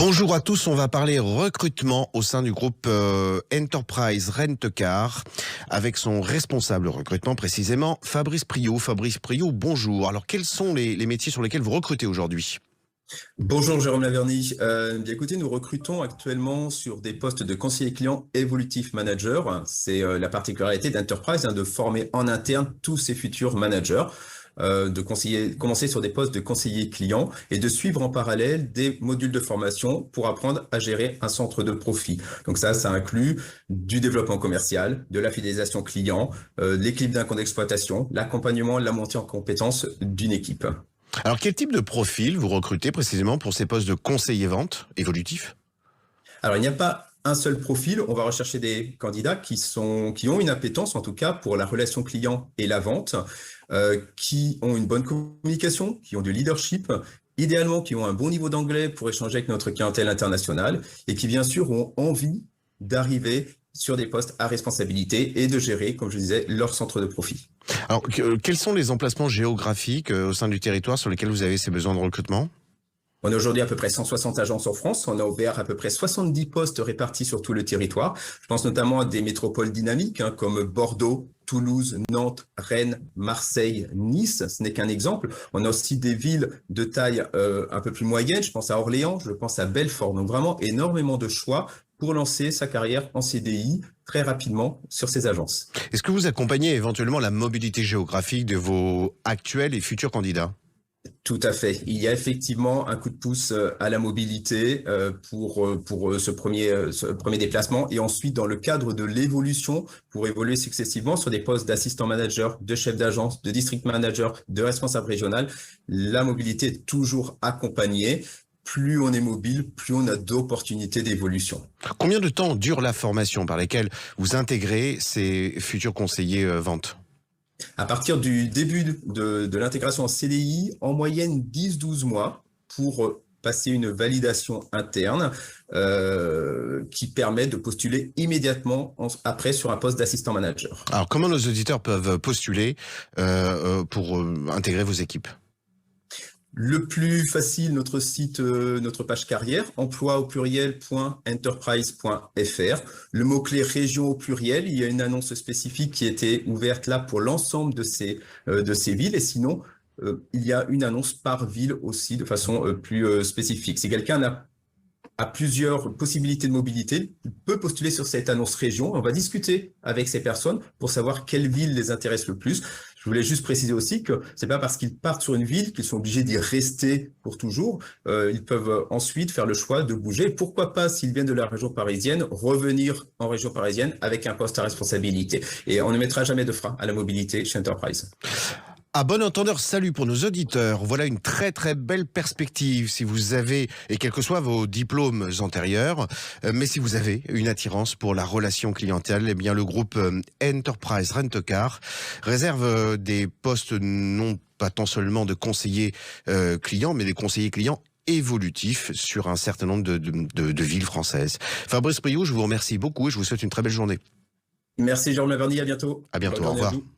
Bonjour à tous, on va parler recrutement au sein du groupe Enterprise Rent-A-Car avec son responsable recrutement précisément, Fabrice Priault. Fabrice Priault, bonjour. Alors quels sont les métiers sur lesquels vous recrutez aujourd'hui? Bonjour Jérôme Laverny. Bien écoutez, nous recrutons actuellement sur des postes de conseiller client Evolutive Manager. C'est la particularité d'Enterprise de former en interne tous ses futurs managers, commencer sur des postes de conseiller client et de suivre en parallèle des modules de formation pour apprendre à gérer un centre de profit. Donc ça inclut du développement commercial, de la fidélisation client, l'équilibre d'un compte d'exploitation, l'accompagnement, la montée en compétences d'une équipe. Alors quel type de profil vous recrutez précisément pour ces postes de conseiller vente évolutif? Alors, il n'y a pas un seul profil. On va rechercher des candidats qui ont une appétence, en tout cas, pour la relation client et la vente, qui ont une bonne communication, qui ont du leadership, idéalement, qui ont un bon niveau d'anglais pour échanger avec notre clientèle internationale et qui, bien sûr, ont envie d'arriver sur des postes à responsabilité et de gérer, comme je disais, leur centre de profit. Alors quels sont les emplacements géographiques au sein du territoire sur lesquels vous avez ces besoins de recrutement? On a aujourd'hui à peu près 160 agences en France. On a ouvert à peu près 70 postes répartis sur tout le territoire. Je pense notamment à des métropoles dynamiques comme Bordeaux, Toulouse, Nantes, Rennes, Marseille, Nice. Ce n'est qu'un exemple. On a aussi des villes de taille un peu plus moyenne. Je pense à Orléans, je pense à Belfort. Donc vraiment énormément de choix pour lancer sa carrière en CDI très rapidement sur ces agences. Est-ce que vous accompagnez éventuellement la mobilité géographique de vos actuels et futurs candidats? Tout à fait. Il y a effectivement un coup de pouce à la mobilité pour ce premier déplacement et ensuite dans le cadre de l'évolution pour évoluer successivement sur des postes d'assistant manager, de chef d'agence, de district manager, de responsable régional. La mobilité est toujours accompagnée. Plus on est mobile, plus on a d'opportunités d'évolution. Combien de temps dure la formation par laquelle vous intégrez ces futurs conseillers vente? À partir du début de l'intégration en CDI, en moyenne 10-12 mois pour passer une validation interne qui permet de postuler immédiatement après sur un poste d'assistant manager. Alors comment nos auditeurs peuvent postuler pour intégrer vos équipes? Le plus facile, notre site, notre page carrière, emploi au pluriel.enterprise.fr. Le mot-clé région au pluriel, il y a une annonce spécifique qui a été ouverte là pour l'ensemble de ces villes. Et sinon, il y a une annonce par ville aussi de façon plus spécifique. Si quelqu'un a plusieurs possibilités de mobilité, il peut postuler sur cette annonce région. On va discuter avec ces personnes pour savoir quelle ville les intéresse le plus. Je voulais juste préciser aussi que c'est pas parce qu'ils partent sur une ville qu'ils sont obligés d'y rester pour toujours. Ils peuvent ensuite faire le choix de bouger. Pourquoi pas, s'ils viennent de la région parisienne, revenir en région parisienne avec un poste à responsabilité. Et on ne mettra jamais de frein à la mobilité chez Enterprise. À bon entendeur, salut pour nos auditeurs. Voilà une très très belle perspective si vous avez, et quels que soient vos diplômes antérieurs, mais si vous avez une attirance pour la relation clientèle, eh bien le groupe Enterprise Rent-A-Car réserve des postes non pas tant seulement de conseillers clients, mais des conseillers clients évolutifs sur un certain nombre de villes françaises. Fabrice Priault, je vous remercie beaucoup et je vous souhaite une très belle journée. Merci Jérôme Laverny, à bientôt. À Bonne bientôt, au journée à revoir. vous.